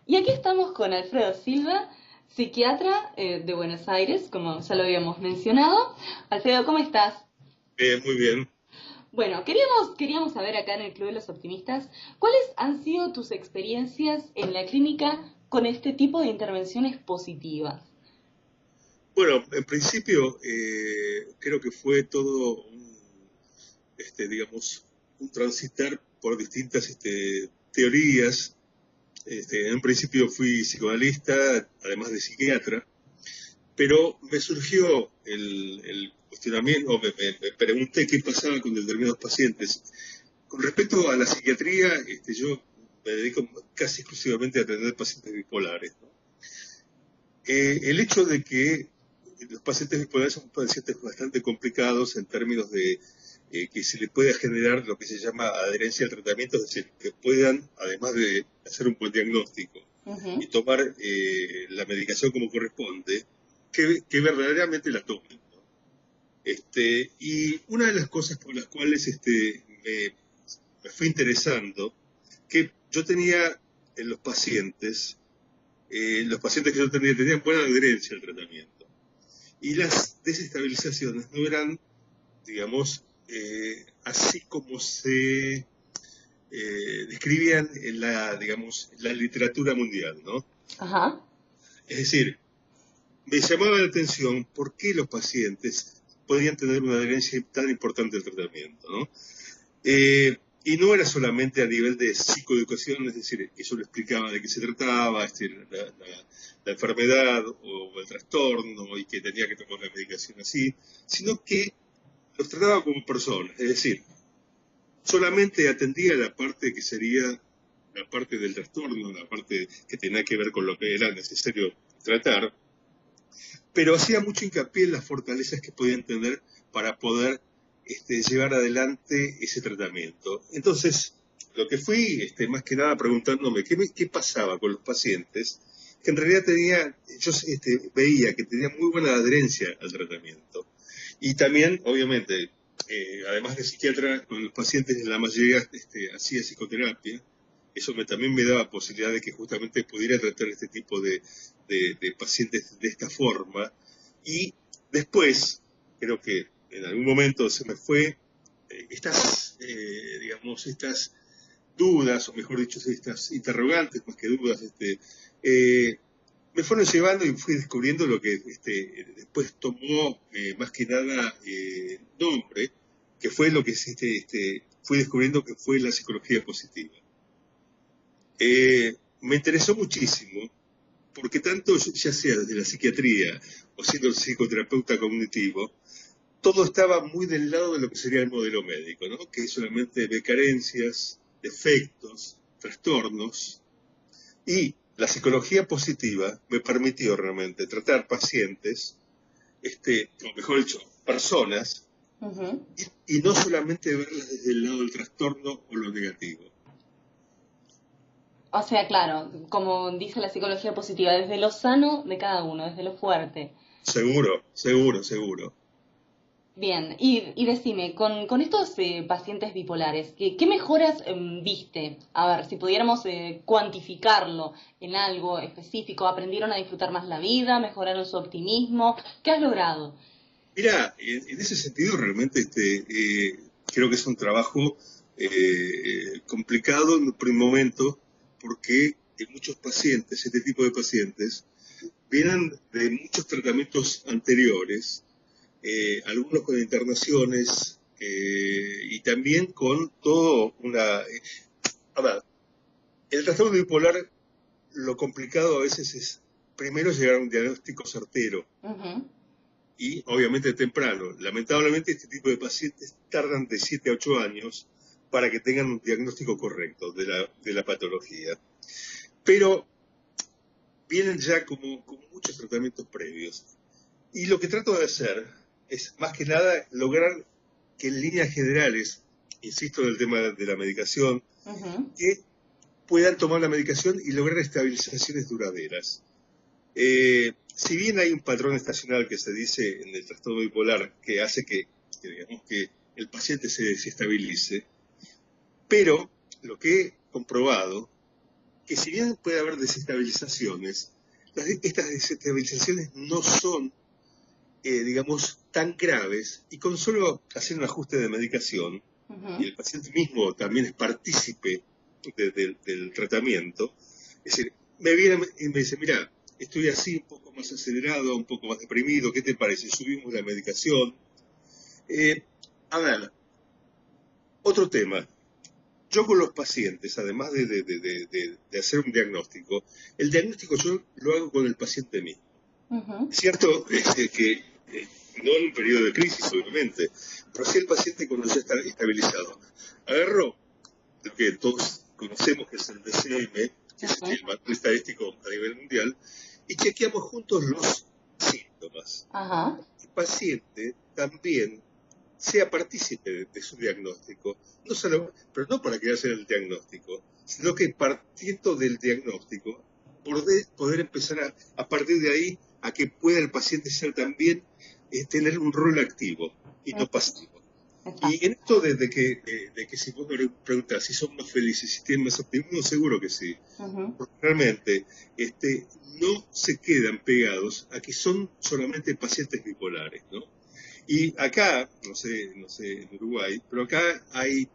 Y aquí estamos con Alfredo Silva, psiquiatra de Buenos Aires, como ya lo habíamos mencionado. Alfredo, ¿cómo estás? Muy bien. Bueno, queríamos saber acá en el Club de los Optimistas, ¿cuáles han sido tus experiencias en la clínica con este tipo de intervenciones positivas? Bueno, en principio creo que fue todo digamos, un transitar por distintas teorías. En principio fui psicoanalista, además de psiquiatra, pero me surgió el cuestionamiento, o me pregunté qué pasaba con determinados pacientes. Con respecto a la psiquiatría, yo me dedico casi exclusivamente a atender pacientes bipolares, ¿no? El hecho de que los pacientes bipolares son pacientes bastante complicados en términos de que se les pueda generar lo que se llama adherencia al tratamiento, es decir, que puedan, además de hacer un buen diagnóstico y Ujú. tomar la medicación como corresponde, que verdaderamente la tomen, ¿no? Y una de las cosas por las cuales me fue interesando, que yo tenía en los pacientes que yo tenía tenían buena adherencia al tratamiento. Y las desestabilizaciones no eran, digamos, así como se describían en digamos, la literatura mundial, ¿no? Ajá. Es decir, me llamaba la atención por qué los pacientes podían tener una adherencia tan importante al tratamiento, ¿no? Y no era solamente a nivel de psicoeducación, es decir, que yo le explicaba de qué se trataba, la enfermedad o el trastorno y que tenía que tomar la medicación así, sino que los trataba como personas, es decir, solamente atendía la parte que sería la parte del trastorno, la parte que tenía que ver con lo que era necesario tratar, pero hacía mucho hincapié en las fortalezas que podían tener para poder llevar adelante ese tratamiento. Entonces, lo que fui más que nada preguntándome qué pasaba con los pacientes, que en realidad yo veía que tenían muy buena adherencia al tratamiento. Y también, obviamente, además de psiquiatra, con los pacientes en la mayoría hacía psicoterapia. Eso también me daba posibilidad de que justamente pudiera tratar este tipo de pacientes de esta forma. Y después, creo que en algún momento se me fue digamos, estas dudas, o mejor dicho, estas interrogantes, más que dudas, eh, me fueron llevando y fui descubriendo lo que después tomó más que nada nombre, que fue lo que fui descubriendo que fue la psicología positiva. Me interesó muchísimo, porque tanto ya sea desde la psiquiatría o siendo psicoterapeuta cognitivo, todo estaba muy del lado de lo que sería el modelo médico, ¿no? Que solamente ve carencias, defectos, trastornos, y la psicología positiva me permitió realmente tratar pacientes, o mejor dicho, personas, Ujú. y no solamente verlas desde el lado del trastorno o lo negativo. O sea, claro, como dice la psicología positiva, desde lo sano de cada uno, desde lo fuerte. Seguro, seguro, seguro. Bien, y decime, con estos pacientes bipolares, ¿qué mejoras viste? A ver, si pudiéramos cuantificarlo en algo específico, ¿aprendieron a disfrutar más la vida? ¿Mejoraron su optimismo? ¿Qué has logrado? Mira, en ese sentido realmente creo que es un trabajo complicado en un primer momento, porque muchos pacientes, este tipo de pacientes, vienen de muchos tratamientos anteriores, algunos con internaciones y también con todo a ver, el trastorno bipolar, lo complicado a veces es primero llegar a un diagnóstico certero Ujú. y obviamente temprano. Lamentablemente este tipo de pacientes tardan de 7 a 8 años para que tengan un diagnóstico correcto de la patología. Pero vienen ya como muchos tratamientos previos. Y lo que trato de hacer es, más que nada, lograr que en líneas generales, insisto en el tema de la medicación, Ujú. que puedan tomar la medicación y lograr estabilizaciones duraderas. Si bien hay un patrón estacional que se dice en el trastorno bipolar que hace digamos, que el paciente se desestabilice, pero lo que he comprobado que si bien puede haber desestabilizaciones, estas desestabilizaciones no son, digamos, tan graves, y con solo hacer un ajuste de medicación, y el paciente mismo también es partícipe del tratamiento, es decir, me viene y me dice, mira, estoy así un poco más acelerado, un poco más deprimido, ¿qué te parece? Subimos la medicación. A ver, otro tema. Yo con los pacientes, además de hacer un diagnóstico, el diagnóstico yo lo hago con el paciente mismo. Es cierto que no en un periodo de crisis, obviamente, pero sí el paciente cuando ya está estabilizado. Agarro lo que todos conocemos, que es el DCM, que es el manual estadístico a nivel mundial, y chequeamos juntos los síntomas. El paciente también sea partícipe de su diagnóstico, no solo, pero no para que hacer el diagnóstico, sino que partiendo del diagnóstico, poder empezar a partir de ahí, a que pueda el paciente ser también, tener un rol activo y no pasivo. Y en esto de que si vos me preguntás si son más felices, si tienen más optimismo, seguro que sí. Porque realmente no se quedan pegados a que son solamente pacientes bipolares, ¿no? Y acá, no sé en Uruguay, pero acá hay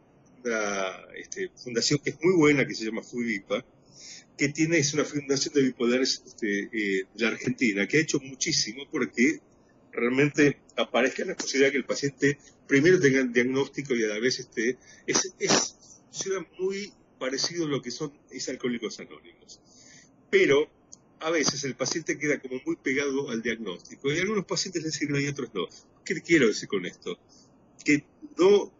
una fundación que es muy buena, que se llama FUBIPA, que es una fundación de bipolares de la Argentina, que ha hecho muchísimo porque realmente aparezca la posibilidad que el paciente primero tenga el diagnóstico y a la vez suena muy parecido a lo que son Alcohólicos Anónimos. Pero a veces el paciente queda como muy pegado al diagnóstico y a algunos pacientes les sirve y a otros no. ¿Qué quiero decir con esto? Que no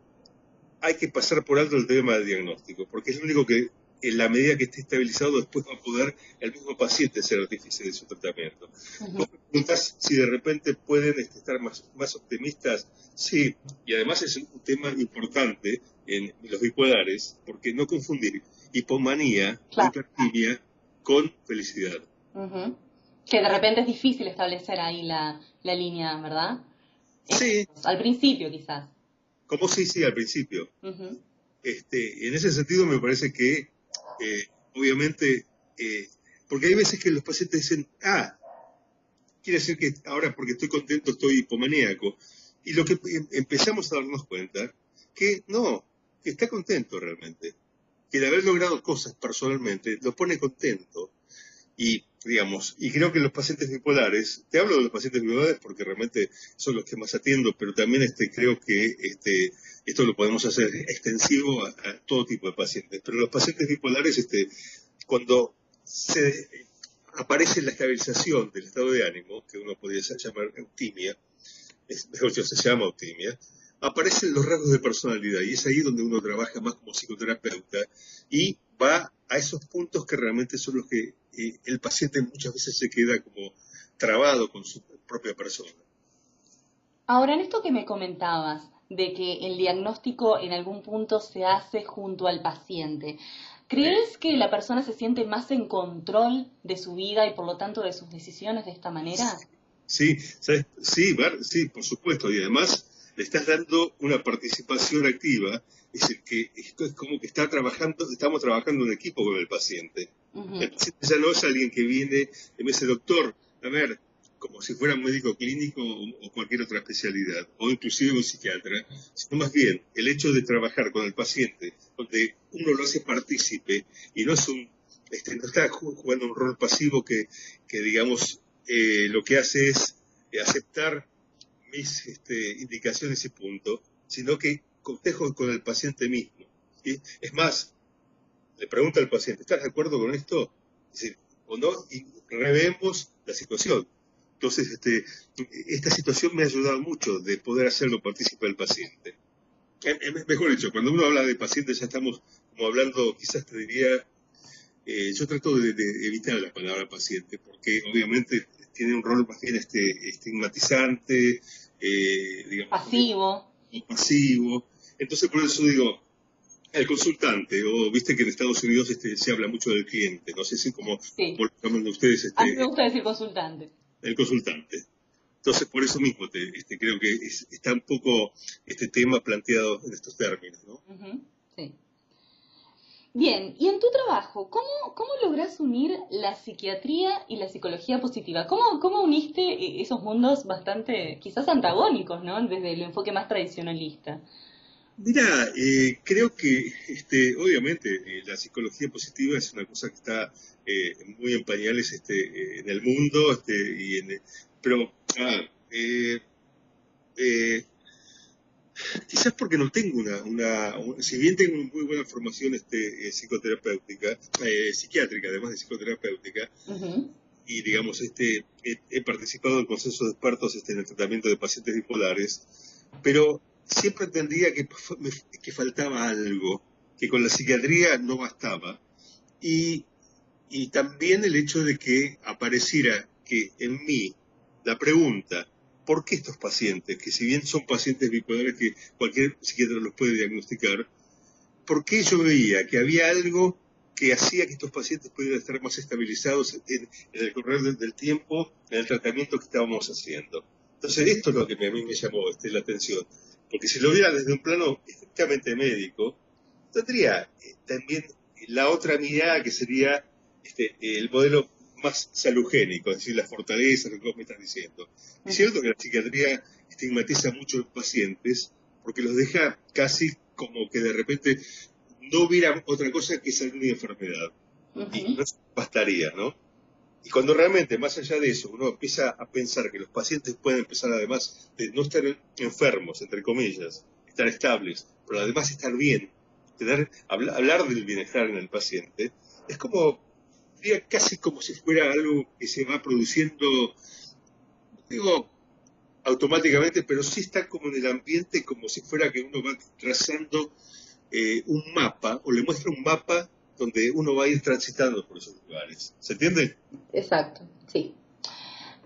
hay que pasar por alto el tema del diagnóstico, porque es lo único que en la medida que esté estabilizado después va a poder el mismo paciente ser artífice de su tratamiento. Vos me preguntás si de repente pueden estar más optimistas. Sí, y además es un tema importante en los bipolares, porque no confundir hipomanía o hipertimia con felicidad. Que de repente es difícil establecer ahí la línea, ¿verdad? Sí. Al principio, quizás. Como sí, al principio. En ese sentido me parece que, obviamente, porque hay veces que los pacientes dicen, quiere decir que ahora porque estoy contento estoy hipomaníaco. Y lo que empezamos a darnos cuenta, que no, que está contento realmente. Que de haber logrado cosas personalmente lo pone contento. Y, digamos, y creo que los pacientes bipolares, te hablo de los pacientes bipolares porque realmente son los que más atiendo, pero también creo que esto lo podemos hacer extensivo a todo tipo de pacientes. Pero los pacientes bipolares, cuando aparece la estabilización del estado de ánimo, que uno podría llamar eutimia, mejor dicho, se llama eutimia, aparecen los rasgos de personalidad y es ahí donde uno trabaja más como psicoterapeuta y va a esos puntos que realmente son los que el paciente muchas veces se queda como trabado con su propia persona. Ahora, en esto que me comentabas, de que el diagnóstico en algún punto se hace junto al paciente, ¿crees que la persona se siente más en control de su vida y por lo tanto de sus decisiones de esta manera? Sí, sí, por supuesto, y además le estás dando una participación activa, es decir, que esto es como que estamos trabajando en equipo con el paciente. El paciente ya no es alguien que viene y me dice, doctor, a ver, como si fuera un médico clínico o cualquier otra especialidad, o inclusive un psiquiatra, sino más bien el hecho de trabajar con el paciente, donde uno lo hace partícipe y no es no está jugando un rol pasivo que digamos, lo que hace es aceptar mis indicaciones y punto, sino que cotejo con el paciente mismo. ¿Sí? Es más, le pregunta al paciente, ¿estás de acuerdo con esto? Dice, o no, y revemos la situación. Entonces, esta situación me ha ayudado mucho de poder hacerlo partícipe del paciente. Mejor dicho, cuando uno habla de paciente ya estamos como hablando, quizás te diría, yo trato de evitar la palabra paciente, porque obviamente tiene un rol más bien estigmatizante, digamos, pasivo. Entonces, por eso digo, el consultante, o viste que en Estados Unidos se habla mucho del cliente, no sé si como lo llaman ustedes. A mí me gusta decir consultante. El consultante. Entonces, por eso mismo creo que está un poco este tema planteado en estos términos, ¿no? Sí. Bien, y en tu trabajo, ¿cómo lográs unir la psiquiatría y la psicología positiva? ¿Cómo uniste esos mundos bastante, quizás antagónicos, ¿no? Desde el enfoque más tradicionalista. Mira, creo que obviamente la psicología positiva es una cosa que está muy en pañales en el mundo, pero eh, eh, quizás porque no tengo si bien tengo una muy buena formación psicoterapéutica, psiquiátrica, además de psicoterapéutica, Ujú. y digamos, he participado en consensos de expertos en el tratamiento de pacientes bipolares, pero siempre entendía que faltaba algo, que con la psiquiatría no bastaba, y, y también el hecho de que apareciera que en mí la pregunta, ¿por qué estos pacientes, que si bien son pacientes bipolares que cualquier psiquiatra los puede diagnosticar, por qué yo veía que había algo que hacía que estos pacientes pudieran estar más estabilizados en el correr del tiempo, en el tratamiento que estábamos haciendo? Entonces, esto es lo que a mí me llamó la atención, porque si lo viera desde un plano estrictamente médico, tendría también la otra mirada que sería el modelo más salugénico, es decir, las fortalezas, lo que vos me estás diciendo. Es Ujú. cierto que la psiquiatría estigmatiza mucho a los pacientes porque los deja casi como que de repente no hubiera otra cosa que salud y enfermedad. Y Ujú. no bastaría, ¿no? Y cuando realmente, más allá de eso, uno empieza a pensar que los pacientes pueden empezar, además de no estar enfermos, entre comillas, estar estables, pero además estar bien, hablar del bienestar en el paciente, es como, diría, casi como si fuera algo que se va produciendo, digo, automáticamente, pero sí está como en el ambiente, como si fuera que uno va trazando un mapa, o le muestra un mapa donde uno va a ir transitando por esos lugares. ¿Se entiende? Exacto, sí.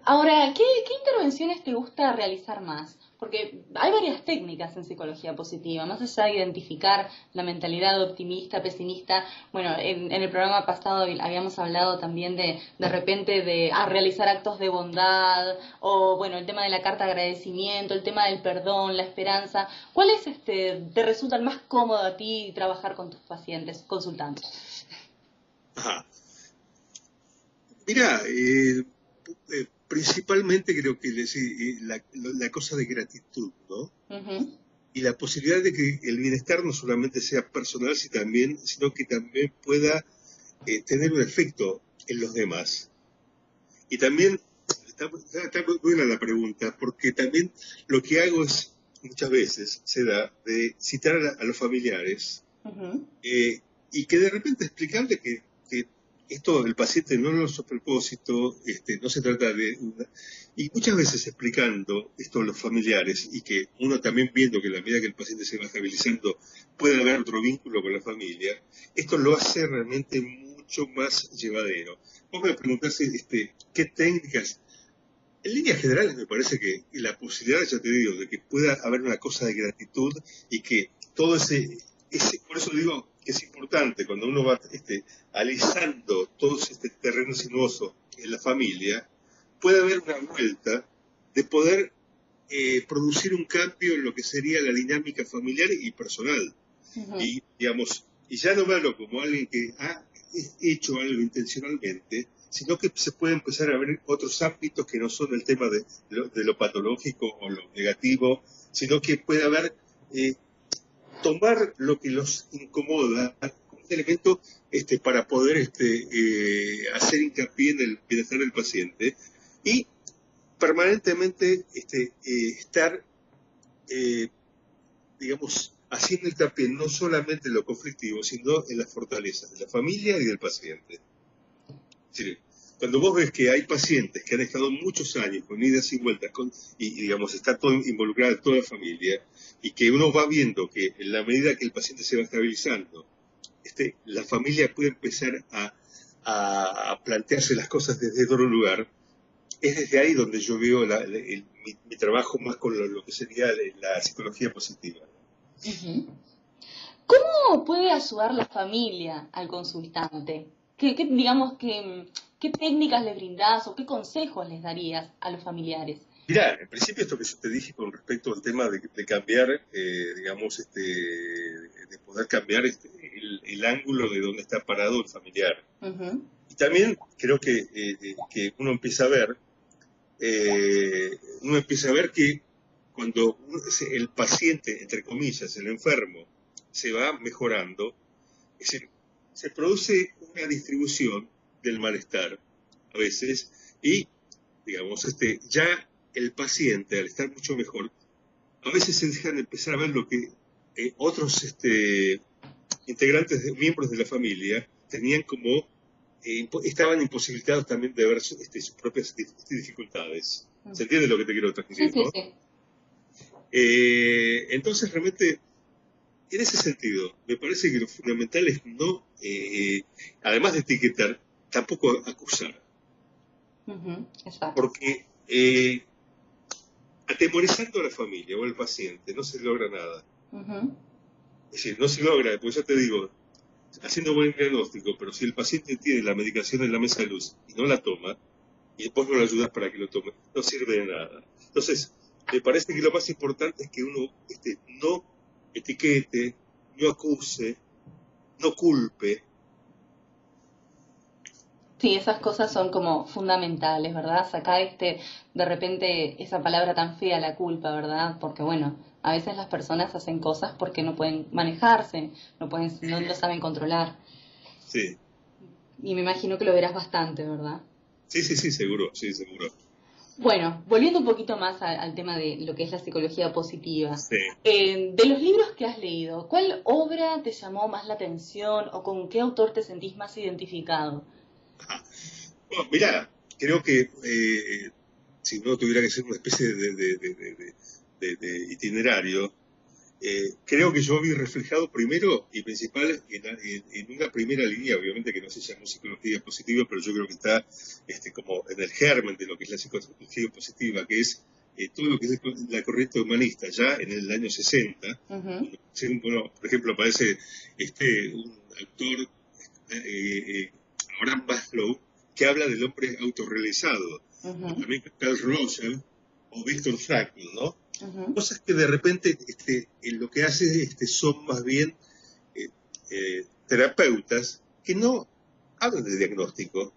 Ahora, ¿qué intervenciones te gusta realizar más? Porque hay varias técnicas en psicología positiva, más allá de identificar la mentalidad optimista, pesimista. Bueno, en el programa pasado habíamos hablado también de repente de realizar actos de bondad, o bueno, el tema de la carta de agradecimiento, el tema del perdón, la esperanza. ¿Cuáles te resultan más cómodo a ti trabajar con tus pacientes, consultantes? Ajá. Mira, principalmente creo que la cosa de gratitud, ¿no? Ujú. Y la posibilidad de que el bienestar no solamente sea personal, sino que también pueda tener un efecto en los demás. Y también, está muy buena la pregunta, porque también lo que hago es, muchas veces, se da de citar a los familiares Ujú. eh, y que de repente explicarle que esto del paciente no es a propósito, no se trata de y muchas veces explicando esto a los familiares y que uno también viendo que a la medida que el paciente se va estabilizando puede haber otro vínculo con la familia, esto lo hace realmente mucho más llevadero. Vos me preguntaste qué técnicas. En líneas generales me parece que la posibilidad, ya te digo, de que pueda haber una cosa de gratitud y que todo por eso digo que es importante cuando uno va alisando todo este terreno sinuoso en la familia, puede haber una vuelta de poder producir un cambio en lo que sería la dinámica familiar y personal. Ujú. Y, digamos, y ya no verlo como alguien que ha hecho algo intencionalmente, sino que se puede empezar a ver otros ámbitos que no son el tema de lo patológico o lo negativo, sino que puede haber, eh, tomar lo que los incomoda como un elemento para poder hacer hincapié en el bienestar del paciente y permanentemente estar eh, digamos, haciendo hincapié no solamente en lo conflictivo, sino en las fortalezas de la familia y del paciente. Es decir, cuando vos ves que hay pacientes que han estado muchos años con idas y vueltas, digamos, está todo involucrada toda la familia, y que uno va viendo que en la medida que el paciente se va estabilizando, la familia puede empezar a plantearse las cosas desde otro lugar, es desde ahí donde yo veo mi trabajo más con lo que sería la psicología positiva. Ujú. ¿Cómo puede ayudar la familia al consultante? Digamos qué técnicas le brindás o qué consejos les darías a los familiares? Mirá, en principio esto que yo te dije con respecto al tema de cambiar, digamos, de poder cambiar el ángulo de donde está parado el familiar. Ujú. Y también creo que uno empieza a ver que cuando el paciente, entre comillas, el enfermo, se va mejorando, es decir, se produce una distribución del malestar a veces y, digamos, ya el paciente, al estar mucho mejor, a veces se dejan de empezar a ver lo que otros integrantes, miembros de la familia, tenían como, estaban imposibilitados también de ver sus propias dificultades. ¿Se entiende lo que te quiero Sí, transmitir, sí, no? sí. Entonces, realmente, en ese sentido, me parece que lo fundamental es no, además de etiquetar, tampoco acusar. Ujú, exacto. Porque atemorizando a la familia o al paciente no se logra nada. Ujú. Es decir, no se logra, pues ya te digo, haciendo buen diagnóstico, pero si el paciente tiene la medicación en la mesa de luz y no la toma, y vos no lo ayudas para que lo tome, no sirve de nada. Entonces, me parece que lo más importante es que uno no etiquete, no acuse, no culpe. Sí, esas cosas son como fundamentales, ¿verdad? Sacar de repente esa palabra tan fea, la culpa, ¿verdad? Porque bueno, a veces las personas hacen cosas porque no pueden manejarse, no lo saben controlar. Sí, Y me imagino que lo verás bastante, ¿verdad? sí, sí, sí, seguro, sí, seguro. Bueno, volviendo un poquito más al tema de lo que es la psicología positiva. Sí. De los libros que has leído, ¿cuál obra te llamó más la atención o con qué autor te sentís más identificado? Bueno, mirá, creo que si no tuviera que ser una especie de itinerario, creo que yo vi reflejado primero y principal en una primera línea, obviamente que no se llama psicología positiva, pero yo creo que está como en el germen de lo que es la psicología positiva, que es todo lo que es la corriente humanista, ya en el año 60. Ujú, Bueno, por ejemplo, aparece un autor, Abraham Maslow, que habla del hombre autorrealizado, o ujú, también Carl Rogers o Víctor Frankl, ¿no? ujú. Cosas que de repente en lo que hace son más bien terapeutas que no hablan de diagnóstico.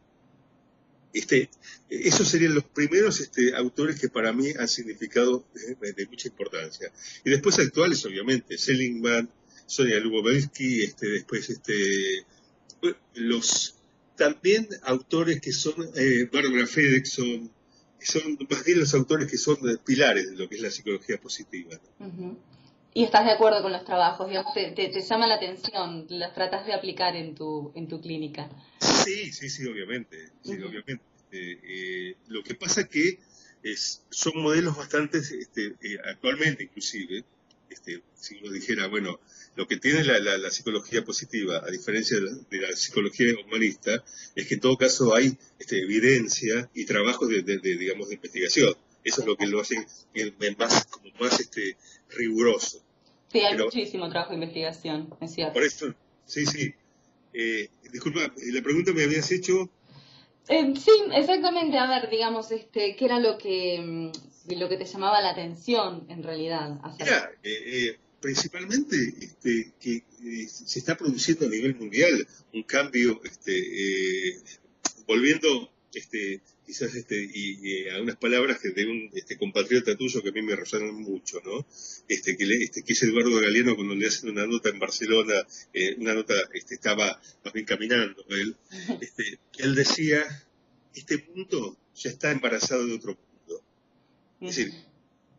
Esos serían los primeros autores que para mí han significado de mucha importancia. Y después actuales, obviamente, Seligman, Sonia Lubomelsky, después bueno, los también autores que son Barbara Fredrickson, que son más bien los autores que son pilares de lo que es la psicología positiva, ¿no? Ujú. Y estás de acuerdo con los trabajos, digamos, te llama la atención, los tratas de aplicar en tu clínica. Sí, sí, sí, obviamente. Sí, Ujú, obviamente. Lo que pasa que son modelos bastante, actualmente inclusive, si uno dijera, bueno, lo que tiene la psicología positiva, a diferencia de la psicología humanista, es que en todo caso hay evidencia y trabajo digamos, de investigación. Eso es lo que lo hace como más riguroso. sí, hay Pero muchísimo trabajo de investigación, es por cierto. eso, sí, sí. Disculpa, la pregunta me habías hecho. Sí, exactamente. A ver, digamos, ¿qué era lo que te llamaba la atención en realidad acerca? Mira, principalmente que se está produciendo a nivel mundial un cambio, volviendo quizás a unas palabras que de un compatriota tuyo que a mí me resonan mucho, ¿no? Que es Eduardo Galeano cuando le hacen una nota en Barcelona, una nota, estaba más bien caminando él, él decía, este mundo ya está embarazado de otro mundo. Es Ujú. decir,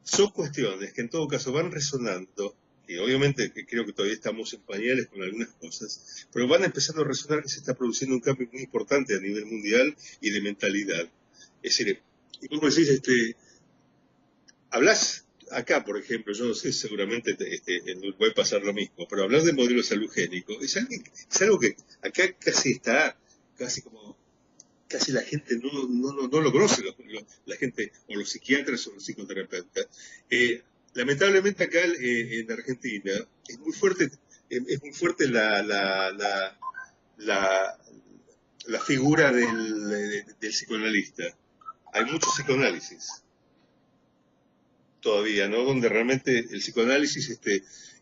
son cuestiones que en todo caso van resonando, y obviamente que creo que todavía estamos en pañales con algunas cosas, pero van empezando a resonar que se está produciendo un cambio muy importante a nivel mundial y de mentalidad. Es decir, y como decís, hablas acá, por ejemplo, yo no sé, seguramente en Uruguay pasar lo mismo, pero hablar de modelo salugénico es algo que acá casi está, casi como casi la gente no lo conoce, la gente, o los psiquiatras o los psicoterapeutas. Lamentablemente acá en Argentina es muy fuerte la, la figura del psicoanalista. Hay mucho psicoanálisis. todavía, ¿no? Donde realmente el psicoanálisis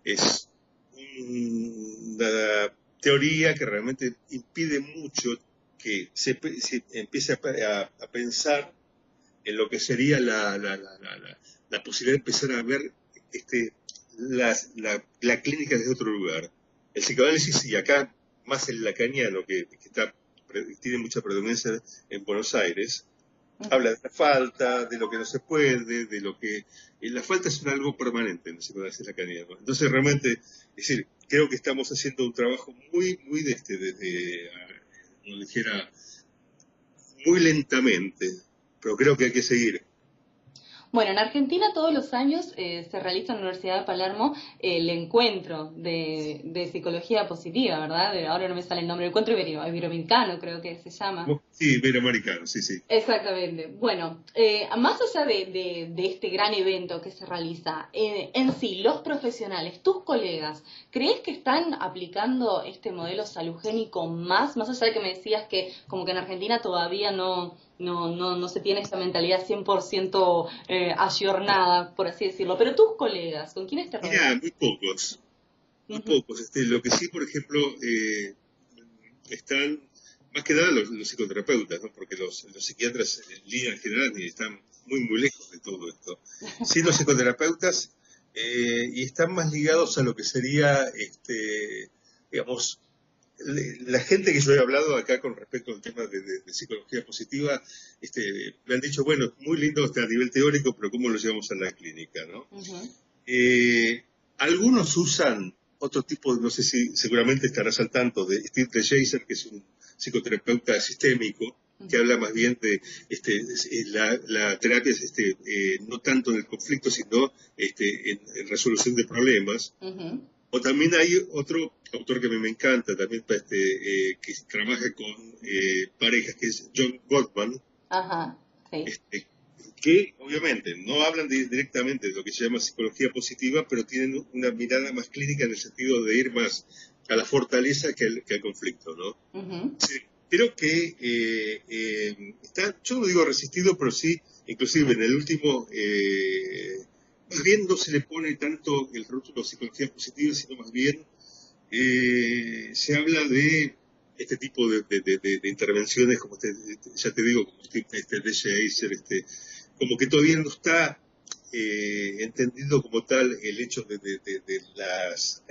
es una teoría que realmente impide mucho que se empiece a pensar en lo que sería la posibilidad de empezar a ver la clínica desde otro lugar. El psicoanálisis, y acá más el lacaniano, que tiene mucha predominancia en Buenos Aires, habla de la falta, de lo que no se puede, de lo que... la falta es algo permanente en el psicoanálisis lacaniano. Entonces, realmente, es decir, creo que estamos haciendo un trabajo muy, muy como dijera, muy lentamente, pero creo que hay que seguir. Bueno, en Argentina todos los años se realiza en la Universidad de Palermo el encuentro de psicología positiva, ¿verdad? Ahora no me sale el nombre, el encuentro iberoamericano creo que se llama. Sí, iberoamericano, sí, sí. Exactamente. Bueno, más allá de este gran evento que se realiza, en sí, los profesionales, tus colegas, ¿crees que están aplicando este modelo salugénico más allá de que me decías que como que en Argentina todavía no se tiene esta mentalidad 100% ayornada, por así decirlo? Pero tus colegas, ¿con quiénes te rodeas? Mira, muy pocos, muy pocos. Lo que sí, por ejemplo, están más que nada los psicoterapeutas, ¿no? Porque los psiquiatras en línea general están muy, muy lejos de todo esto. Sí, los psicoterapeutas, y están más ligados a lo que sería, digamos, la gente que yo he hablado acá con respecto al tema de psicología positiva, me han dicho, bueno, muy lindo a nivel teórico, pero ¿cómo lo llevamos a la clínica, no? Algunos usan otro tipo, no sé si seguramente estarás al tanto, de Steve DeJazer, que es un psicoterapeuta sistémico, que habla más bien de la terapia es no tanto en el conflicto, sino en resolución de problemas. O también hay otro autor que a mí me encanta, también que trabaja con parejas, que es John Gottman. Ajá, sí. Que obviamente no hablan directamente de lo que se llama psicología positiva, pero tienen una mirada más clínica en el sentido de ir más a la fortaleza que al conflicto, ¿no? Sí, creo que está, yo no digo resistido, pero sí, inclusive en el último, más bien no se le pone tanto el rótulo psicología positiva, sino más bien se habla de este tipo de intervenciones, como ya te digo, como DeShazer, como que todavía no está entendido como tal el hecho de las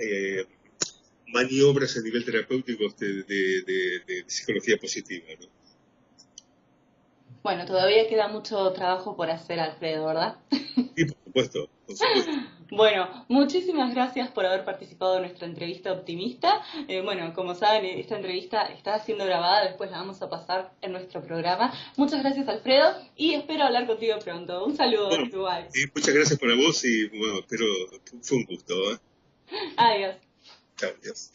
maniobras a nivel terapéutico de psicología positiva, ¿no? Bueno, todavía queda mucho trabajo por hacer, Alfredo, ¿verdad? Sí, por supuesto, por supuesto. Bueno, muchísimas gracias por haber participado en nuestra entrevista optimista. Bueno, como saben, esta entrevista está siendo grabada, después la vamos a pasar en nuestro programa. Muchas gracias, Alfredo, y espero hablar contigo pronto. Un saludo, Bueno, Uruguay. Muchas gracias para vos y bueno, espero, fue un gusto, ¿eh? Adiós. Chao, adiós.